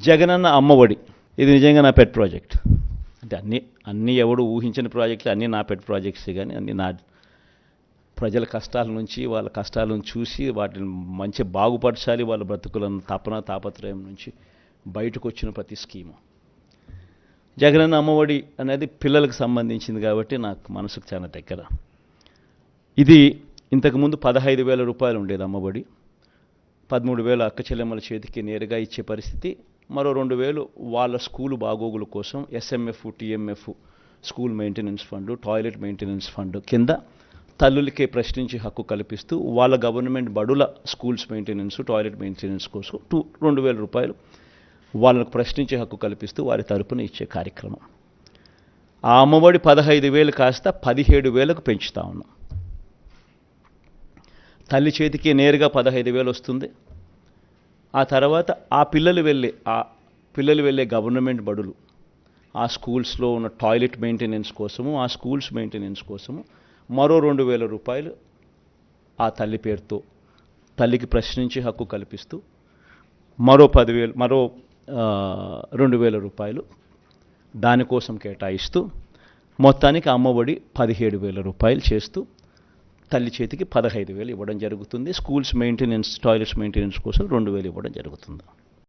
జగనన్న అమ్మఒడి ఇది నిజంగా నా పెట్ ప్రాజెక్ట్. అంటే అన్నీ ఎవడు ఊహించిన ప్రాజెక్టులు అన్నీ నా పెట్ ప్రాజెక్ట్స్, కానీ అన్నీ నా ప్రజల కష్టాల నుంచి వాళ్ళ కష్టాలను చూసి వాటిని మంచి బాగుపరచాలి, వాళ్ళ బ్రతుకులను తాపత్రయం నుంచి బయటకు వచ్చిన ప్రతి స్కీము. జగనన్న అమ్మఒడి అనేది పిల్లలకు సంబంధించింది కాబట్టి నాకు మనసుకు చాలా దగ్గర. ఇది ఇంతకుముందు 15,000 రూపాయలు ఉండేది అమ్మఒడి. 13,000 అక్క చెల్లెమ్మల చేతికి నేరుగా ఇచ్చే పరిస్థితి. మరో 2,000 వాళ్ళ స్కూలు బాగోగుల కోసం SMF, TMF, school maintenance fund, toilet maintenance fund కింద తల్లులకే ప్రశ్నించి హక్కు కల్పిస్తూ వాళ్ళ గవర్నమెంట్ బడుల స్కూల్స్ మెయింటెనెన్స్, టాయిలెట్ మెయింటెనెన్స్ కోసం 2,000 రూపాయలు వాళ్ళకు ప్రశ్నించే హక్కు కల్పిస్తూ వారి తరపున ఇచ్చే కార్యక్రమం. ఆ అమ్మఒడి 15,000 కాస్త 17,000కు పెంచుతా ఉన్నాం. తల్లి చేతికి నేరుగా 15,000 వస్తుంది. ఆ తర్వాత ఆ పిల్లలు వెళ్ళే గవర్నమెంట్ బడులు, ఆ స్కూల్స్లో ఉన్న టాయిలెట్ మెయింటెనెన్స్ కోసము, ఆ స్కూల్స్ మెయింటెనెన్స్ కోసము మరో 2,000 రూపాయలు ఆ తల్లి పేరుతో తల్లికి ప్రశ్నించి హక్కు కల్పిస్తూ మరో 2,000 రూపాయలు దానికోసం కేటాయిస్తూ మొత్తానికి అమ్మఒడి 17,000 రూపాయలు చేస్తూ తల్లి చేతికి 15,000 ఇవ్వడం జరుగుతుంది. స్కూల్స్ మెయింటెనెన్స్, టాయిలెట్స్ మెయింటెనెన్స్ కోసం 2,000 ఇవ్వడం జరుగుతుంది.